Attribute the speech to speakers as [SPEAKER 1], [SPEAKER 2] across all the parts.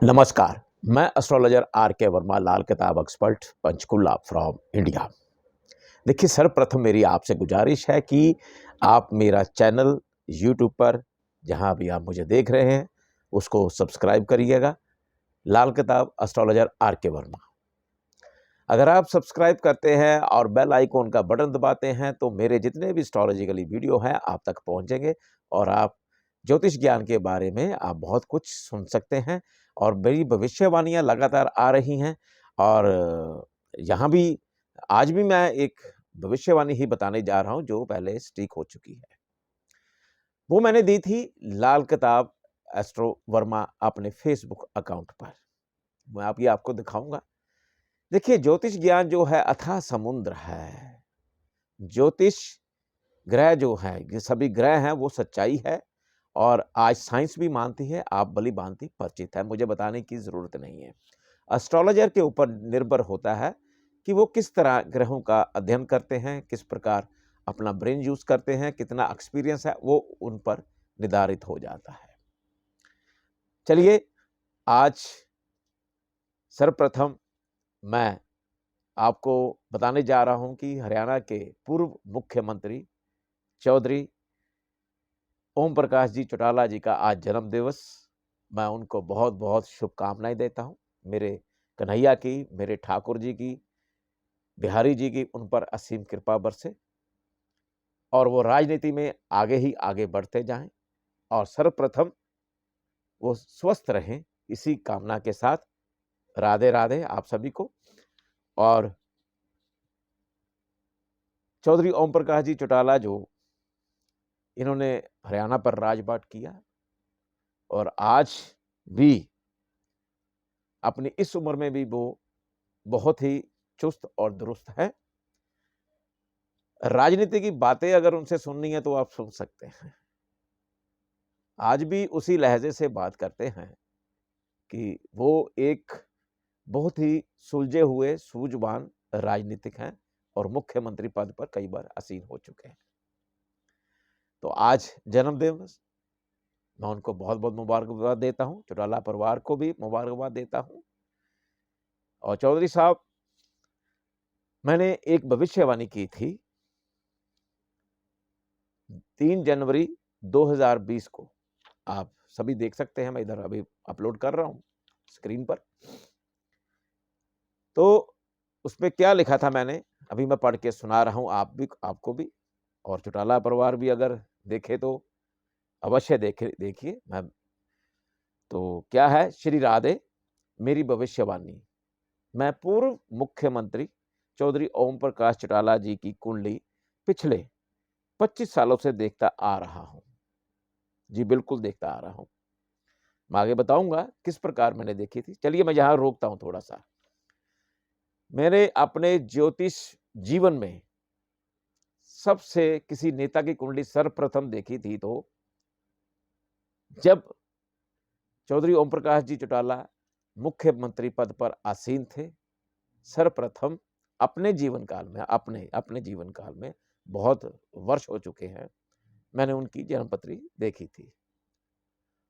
[SPEAKER 1] नमस्कार। मैं astrologer are के वर्मा, लाल किताब एक्सपर्ट, पंचकुला फ्रॉम इंडिया। देखिए, सर्वप्रथम मेरी आपसे गुजारिश है कि आप मेरा चैनल यूट्यूब पर जहां भी आप मुझे देख रहे हैं उसको सब्सक्राइब करिएगा, लाल किताब एस्ट्रोलॉजर आर के वर्मा। अगर आप सब्सक्राइब करते हैं और बेल आइकॉन का बटन दबाते हैं तो मेरे जितने भी एस्ट्रोलॉजिकली वीडियो हैं आप तक पहुंचेंगे और आप ज्योतिष ज्ञान के बारे में आप बहुत कुछ सुन सकते हैं। और मेरी भविष्यवाणियां लगातार आ रही हैं और यहाँ भी आज भी मैं एक भविष्यवाणी ही बताने जा रहा हूं जो पहले स्टीक हो चुकी है। वो मैंने दी थी लाल किताब एस्ट्रो वर्मा अपने फेसबुक अकाउंट पर। मैं आपको दिखाऊंगा। देखिए, ज्योतिष ज्ञान जो है अथाह समुद्र है। ज्योतिष ग्रह जो है, ये सभी ग्रह हैं, वो सच्चाई है और आज साइंस भी मानती है, आप भली भांति परिचित है, मुझे बताने की जरूरत नहीं है। एस्ट्रोलॉजर के ऊपर निर्भर होता है कि वो किस तरह ग्रहों का अध्ययन करते हैं, किस प्रकार अपना ब्रेन यूज करते हैं, कितना एक्सपीरियंस है, वो उन पर निर्धारित हो जाता है। चलिए, आज सर्वप्रथम मैं आपको बताने जा रहा हूं कि हरियाणा के पूर्व मुख्यमंत्री चौधरी ओम प्रकाश जी चौटाला जी का आज जन्म दिवस। मैं उनको बहुत बहुत शुभकामनाएं देता हूं। मेरे कन्हैया की, मेरे ठाकुर जी की, बिहारी जी की उन पर असीम कृपा बरसे और वो राजनीति में आगे ही आगे बढ़ते जाएं और सर्वप्रथम वो स्वस्थ रहें, इसी कामना के साथ राधे राधे आप सभी को। और चौधरी ओम प्रकाश जी चौटाला जो इन्होंने हरियाणा पर राजपाट किया और आज भी अपनी इस उम्र में भी वो बहुत ही चुस्त और दुरुस्त है। राजनीति की बातें अगर उनसे सुननी है तो आप सुन सकते हैं। आज भी उसी लहजे से बात करते हैं कि वो एक बहुत ही सुलझे हुए सूझवान राजनीतिक हैं और मुख्यमंत्री पद पर कई बार आसीन हो चुके हैं। तो आज जन्मदिन मैं उनको बहुत बहुत मुबारकबाद देता हूं, चौटाला परिवार को भी मुबारकबाद देता हूं। और चौधरी साहब, मैंने एक भविष्यवाणी की थी 3 जनवरी 2020 को। आप सभी देख सकते हैं, मैं इधर अभी अपलोड कर रहा हूं स्क्रीन पर। तो उसमें क्या लिखा था मैंने अभी मैं पढ़ के सुना रहा हूं, आपको भी और चौटाला परिवार भी अगर देखे तो अवश्य देखिए। मैं तो क्या है, श्री राधे, मेरी भविष्यवाणी। मैं पूर्व मुख्यमंत्री चौधरी ओम प्रकाश चौटाला जी की कुंडली पिछले 25 सालों से देखता आ रहा हूं। जी बिल्कुल देखता आ रहा हूं। मैं आगे बताऊंगा किस प्रकार मैंने देखी थी। चलिए मैं यहां रोकता हूं थोड़ा सा। मैंने अपने ज्योतिष जीवन में सबसे किसी नेता की कुंडली सर्वप्रथम देखी थी तो जब चौधरी ओम प्रकाश जी चौटाला मुख्यमंत्री पद पर आसीन थे। सर्वप्रथम अपने जीवन काल में, अपने जीवन काल में बहुत वर्ष हो चुके हैं, मैंने उनकी जन्मपत्री देखी थी।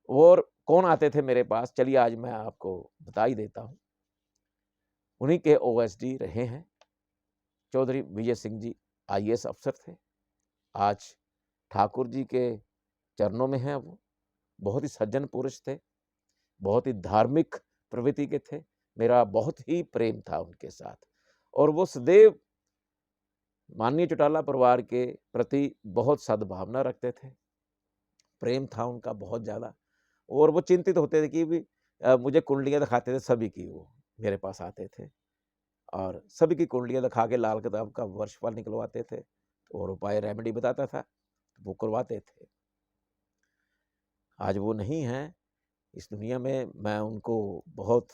[SPEAKER 1] और कौन आते थे मेरे पास, चलिए आज मैं आपको बता ही देता हूं। उन्हीं के ओएसडी रहे हैं चौधरी विजय सिंह जी, आईएएस अफसर थे। आज ठाकुर जी के चरणों में हैं वो। बहुत ही सज्जन पुरुष थे, बहुत ही धार्मिक प्रवृत्ति के थे। मेरा बहुत ही प्रेम था उनके साथ और वो सदैव माननीय चौटाला परिवार के प्रति बहुत सद्भावना रखते थे। प्रेम था उनका बहुत ज़्यादा और वो चिंतित होते थे कि भी मुझे कुंडलियाँ दिखाते थे सभी की, वो मेरे पास आते थे और सभी की कुंडलियाँ दिखा के लाल किताब का वर्षफल निकलवाते थे और उपाय रेमेडी बताता था, वो करवाते थे। आज वो नहीं हैं इस दुनिया में। मैं उनको बहुत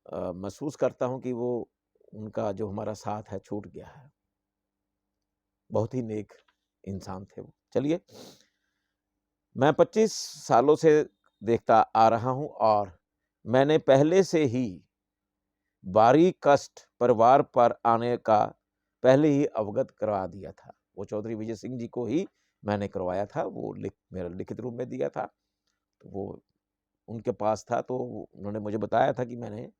[SPEAKER 1] महसूस करता हूँ कि वो उनका जो हमारा साथ है छूट गया है। बहुत ही नेक इंसान थे वो। चलिए, मैं 25 सालों से देखता आ रहा हूं और मैंने पहले से ही बारीक कष्ट परिवार पर आने का पहले ही अवगत करवा दिया था। वो चौधरी विजय सिंह जी को ही मैंने करवाया था, वो मेरा लिखित रूप में दिया था। तो वो उनके पास था, तो उन्होंने मुझे बताया था कि मैंने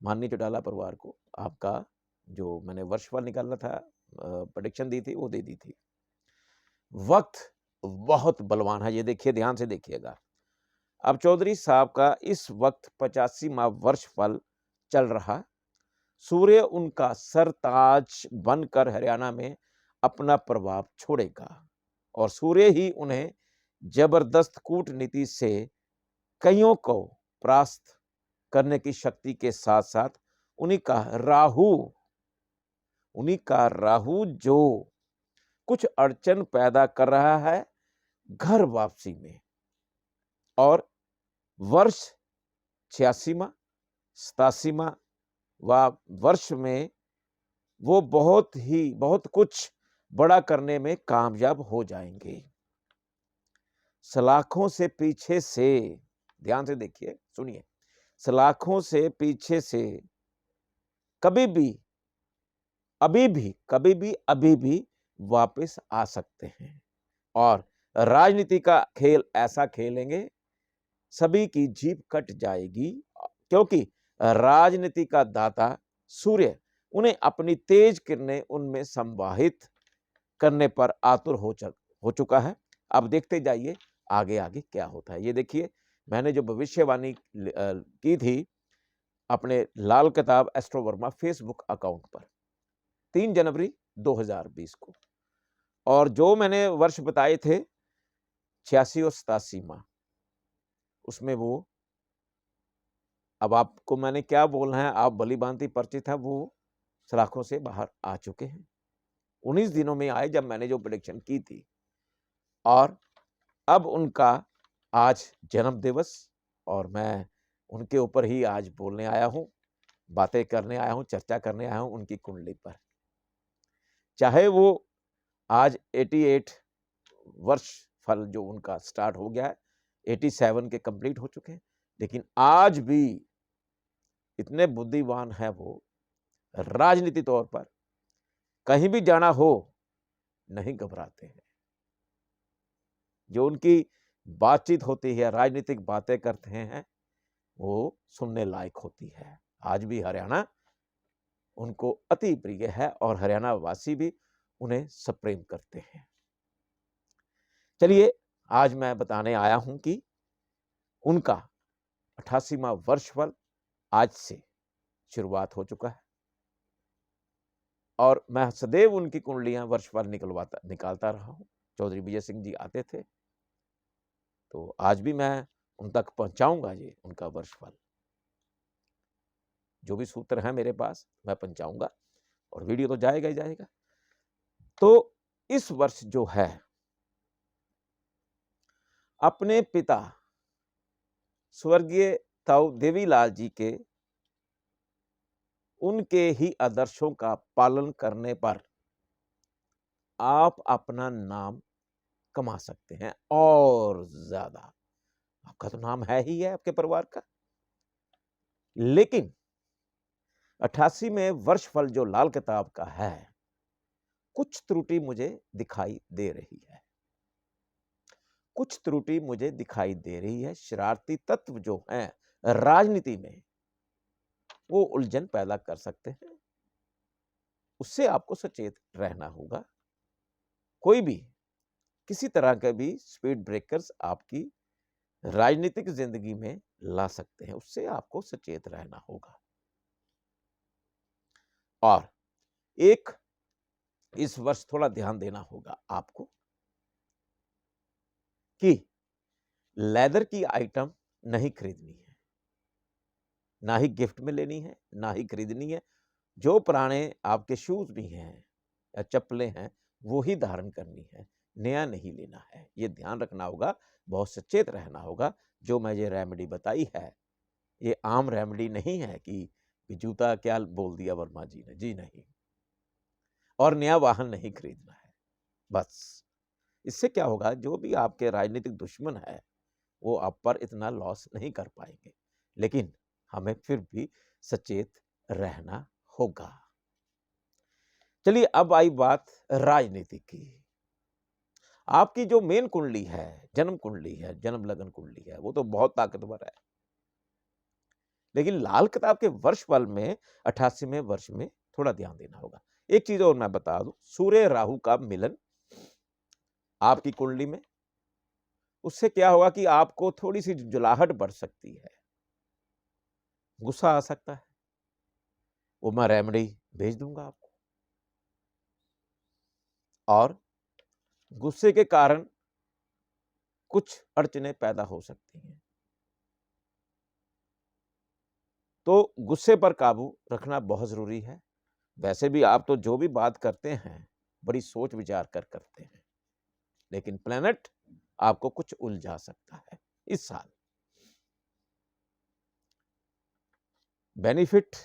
[SPEAKER 1] माननीय चौटाला परिवार को आपका जो मैंने वर्षफल निकाला था, प्रेडिक्शन दी थी, वो दे दी थी। वक्त बहुत बलवान है, ये देखिए, ध्यान से देखिएगा। अब चौधरी साहब का इस वक्त 85वां वर्षफल चल रहा। सूर्य उनका सरताज बनकर हरियाणा में अपना प्रभाव छोड़ेगा और सूर्य ही उन्हें जबरदस्त कूटनीति से कईयों को परास्त करने की शक्ति के साथ साथ उन्हीं का राहु जो कुछ अड़चन पैदा कर रहा है घर वापसी में, और वर्ष 86वां 87वां वर्ष में वो बहुत कुछ बड़ा करने में कामयाब हो जाएंगे। सलाखों से पीछे से, ध्यान से देखिए, सुनिए, सलाखों से पीछे से कभी भी वापस आ सकते हैं और राजनीति का खेल ऐसा खेलेंगे सभी की जीभ कट जाएगी, क्योंकि राजनीति का दाता सूर्य उन्हें अपनी तेज किरणें उनमें संवाहित करने पर आतुर हो चुका है। अब देखते जाइए आगे आगे क्या होता है। ये देखिए, मैंने जो भविष्यवाणी की थी अपने लाल किताब एस्ट्रो वर्मा फेसबुक अकाउंट पर 3 जनवरी 2020 को, और जो मैंने वर्ष बताए थे 86 और 87वां, उसमें वो, अब आपको मैंने क्या बोलना है, आप भली भांति परिचित है, वो सलाखों से बाहर आ चुके हैं। 19 दिनों में आए जब मैंने जो प्रेडिक्शन की थी, और अब उनका आज जन्म दिवस, और मैं उनके ऊपर ही आज बोलने आया हूं, बातें करने आया हूं, चर्चा करने आया हूं उनकी कुंडली पर। चाहे वो आज 88 वर्ष फल जो उनका स्टार्ट हो गया है, 87 के कंप्लीट हो चुके हैं, लेकिन आज भी इतने बुद्धिमान है वो, राजनीति तौर पर कहीं भी जाना हो नहीं घबराते हैं। जो उनकी बातचीत होती है, राजनीतिक बातें करते हैं, वो सुनने लायक होती है। आज भी हरियाणा उनको अति प्रिय है और हरियाणा वासी भी उन्हें सप्रेम करते हैं। चलिए, आज मैं बताने आया हूं कि उनका 88वां वर्षफल आज से शुरुआत हो चुका है, और मैं सदैव उनकी कुंडलियां वर्षफल निकालता रहा हूं। चौधरी विजय सिंह जी आते थे, तो आज भी मैं उन तक पहुंचाऊंगा ये उनका वर्षफल। जो भी सूत्र है मेरे पास मैं पहुंचाऊंगा, और वीडियो तो जाएगा ही जाएगा। तो इस वर्ष जो है, अपने पिता स्वर्गीय ताऊ देवीलाल जी के उनके ही आदर्शों का पालन करने पर आप अपना नाम कमा सकते हैं, और ज्यादा। आपका तो नाम है ही है, आपके परिवार का, लेकिन 88 में वर्षफल जो लाल किताब का है, कुछ त्रुटि मुझे दिखाई दे रही है। कुछ त्रुटि मुझे दिखाई दे रही है। शरारती तत्व जो हैं राजनीति में, वो उलझन पैदा कर सकते हैं। उससे आपको सचेत रहना होगा। कोई भी किसी तरह के भी स्पीड ब्रेकर्स आपकी राजनीतिक जिंदगी में ला सकते हैं, उससे आपको सचेत रहना होगा। और एक इस वर्ष थोड़ा ध्यान देना होगा आपको कि लेदर की आइटम नहीं खरीदनी है, ना ही गिफ्ट में लेनी है, ना ही खरीदनी है। जो पुराने आपके शूज भी हैं या चप्पलें हैं, वो ही धारण करनी है, नया नहीं लेना है। ये ध्यान रखना होगा, बहुत सचेत रहना होगा। जो मैं ये रेमेडी बताई है, ये आम रेमेडी नहीं है कि जूता क्या बोल दिया वर्मा जी ने, जी नहीं। और नया वाहन नहीं खरीदना है, बस। इससे क्या होगा, जो भी आपके राजनीतिक दुश्मन है वो आप पर इतना लॉस नहीं कर पाएंगे, लेकिन हमें फिर भी सचेत रहना होगा। चलिए, अब आई बात राजनीति की। आपकी जो मेन कुंडली है, जन्म कुंडली है, जन्म लगन कुंडली है, वो तो बहुत ताकतवर है। लेकिन लाल किताब के वर्षफल में 88वें वर्ष में थोड़ा ध्यान देना होगा। एक चीज और मैं बता दूं, सूर्य राहु का मिलन आपकी कुंडली में, उससे क्या होगा कि आपको थोड़ी सी जुलाहट बढ़ सकती है, गुस्सा आ सकता है। वो मैं रेमेडी भेज दूंगा आपको। और गुस्से के कारण कुछ अड़चने पैदा हो सकती हैं, तो गुस्से पर काबू रखना बहुत जरूरी है। वैसे भी आप तो जो भी बात करते हैं बड़ी सोच विचार कर करते हैं, लेकिन प्लेनेट आपको कुछ उलझा सकता है इस साल। बेनिफिट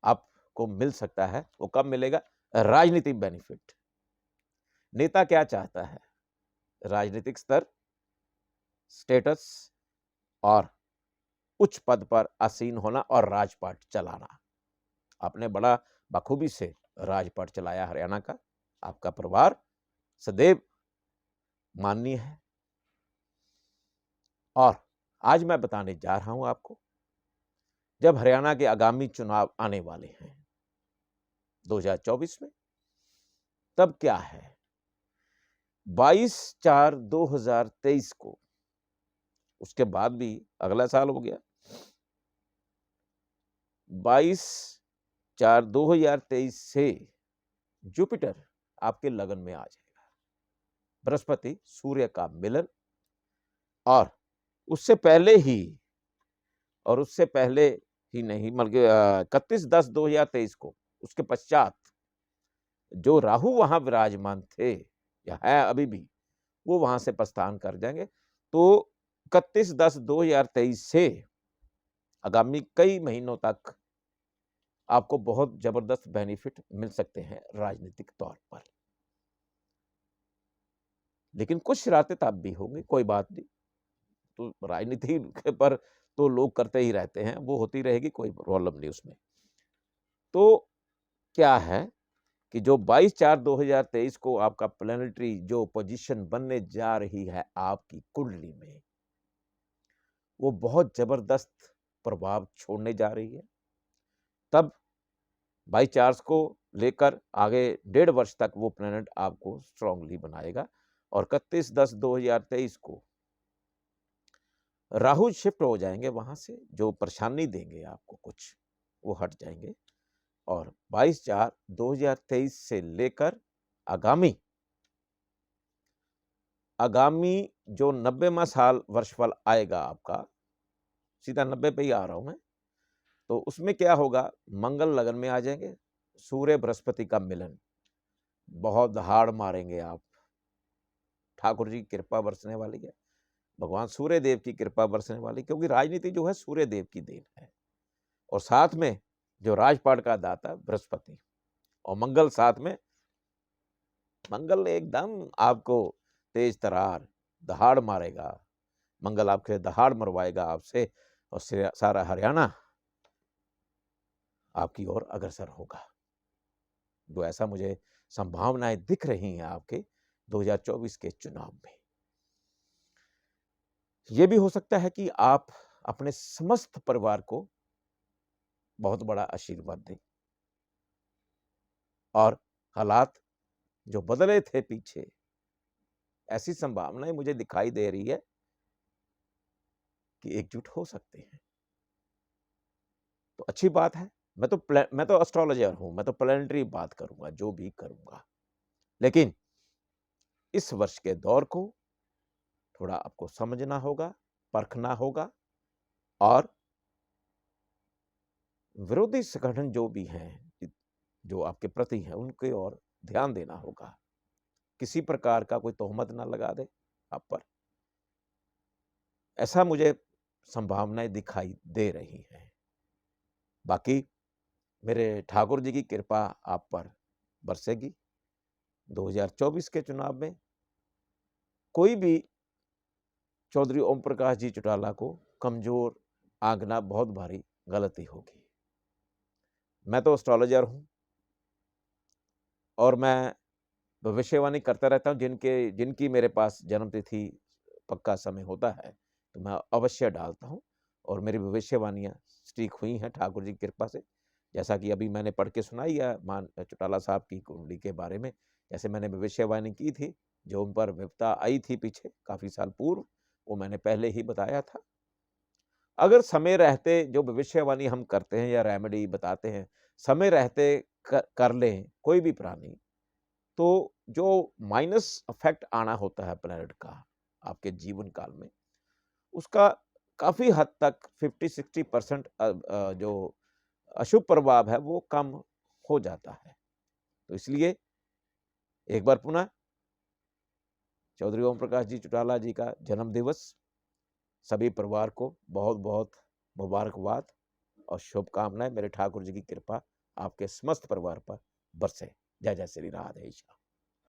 [SPEAKER 1] आपको मिल सकता है, वो कब मिलेगा? राजनीतिक बेनिफिट। नेता क्या चाहता है? राजनीतिक स्तर, स्टेटस और उच्च पद पर आसीन होना और राजपाट चलाना। आपने बड़ा बखूबी से राजपाट चलाया हरियाणा का, आपका परिवार सदैव माननीय है। और आज मैं बताने जा रहा हूं आपको, जब हरियाणा के आगामी चुनाव आने वाले हैं 2024 में, तब क्या है? 22/4/2023 को, उसके बाद भी अगला साल हो गया, 22/4/2023 से जुपिटर आपके लगन में आ जाएगा। बृहस्पति सूर्य का मिलन, और उससे पहले ही नहीं, बल्कि 31/10/2023 को, उसके पश्चात जो राहु वहां विराजमान थे या है अभी भी, वो वहां से प्रस्थान कर जाएंगे। तो 31/10/2023 से आगामी कई महीनों तक आपको बहुत जबरदस्त बेनिफिट मिल सकते हैं राजनीतिक तौर पर। लेकिन कुछ शरारतें तब भी होंगी, कोई बात नहीं, तो राजनीति के पर तो लोग करते ही रहते हैं, वो होती रहेगी, कोई प्रॉब्लम नहीं उसमें। तो क्या है कि जो 22/4/2023 को आपका प्लैनेटरी जो पोजीशन बनने जा रही है आपकी कुंडली में, वो बहुत जबरदस्त प्रभाव छोड़ने जा रही है। तब 22/4 को लेकर आगे 1.5 वर्ष तक वो प्लैनेट आपको स्ट्रांगली बनाएगा, और 31/10/2023 को राहु शिफ्ट हो जाएंगे वहां से, जो परेशानी देंगे आपको कुछ, वो हट जाएंगे। और 22/4/2023 से लेकर आगामी जो 90वां साल वर्षफल आएगा आपका, सीधा 90 पे ही आ रहा हूं मैं, तो उसमें क्या होगा? मंगल लगन में आ जाएंगे, सूर्य बृहस्पति का मिलन, बहुत दहाड़ मारेंगे आप। ठाकुर जी की कृपा बरसने वाली है, भगवान सूर्य देव की कृपा बरसने वाली, क्योंकि राजनीति जो है सूर्य देव की देन है, और साथ में जो राजपाट का दाता बृहस्पति और मंगल साथ में, मंगल ने एकदम आपको तेज तरार दहाड़ मारेगा। मंगल आपके दहाड़ मरवाएगा आपसे, और सारा हरियाणा आपकी ओर अग्रसर होगा। जो ऐसा मुझे संभावनाएं दिख रही हैं आपके 2024 के चुनाव में। यह भी हो सकता है कि आप अपने समस्त परिवार को बहुत बड़ा आशीर्वाद दें, और हालात जो बदले थे पीछे, ऐसी संभावनाएं मुझे दिखाई दे रही है कि एकजुट हो सकते हैं। तो अच्छी बात है। मैं तो एस्ट्रोलॉजर हूं, मैं तो प्लैनेटरी बात करूंगा जो भी करूंगा, लेकिन इस वर्ष के दौर को थोड़ा आपको समझना होगा, परखना होगा, और विरोधी संगठन जो भी हैं, जो आपके प्रति हैं, उनके ओर ध्यान देना होगा। किसी प्रकार का कोई तोहमत ना लगा दे आप पर, ऐसा मुझे संभावनाएं दिखाई दे रही हैं। बाकी मेरे ठाकुर जी की कृपा आप पर बरसेगी। 2024 के चुनाव में कोई भी चौधरी ओम प्रकाश जी चौटाला को कमजोर आंकना बहुत भारी गलती होगी। मैं तो एस्ट्रोलॉजर हूं, और मैं भविष्यवाणी करता रहता हूँ, जिनकी मेरे पास जन्मतिथि पक्का समय होता है, तो मैं अवश्य डालता हूँ और मेरी भविष्यवाणियाँ सटीक हुई हैं ठाकुर जी की कृपा से। जैसा कि अभी मैंने पढ़ के सुनाई है मान चौटाला साहब की कुंडली के बारे में, जैसे मैंने भविष्यवाणी की थी, जो उन पर विपदा आई थी पीछे काफ़ी साल पूर्व, वो मैंने पहले ही बताया था। अगर समय रहते जो भविष्यवाणी हम करते हैं या रेमेडी बताते हैं, समय रहते कर लें कोई भी प्राणी, तो जो माइनस इफ़ेक्ट आना होता है प्लैनेट का आपके जीवन काल में, उसका काफ़ी हद तक 50-60% जो अशुभ प्रभाव है वो कम हो जाता है। तो इसलिए एक बार पुनः चौधरी ओम प्रकाश जी चौटाला जी का जन्मदिवस सभी परिवार को बहुत-बहुत मुबारकबाद और शुभकामनाएँ। मेरे ठाकुर जी की कृपा आपके समस्त परिवार पर बरसे। जय जय श्री राधेश्याम।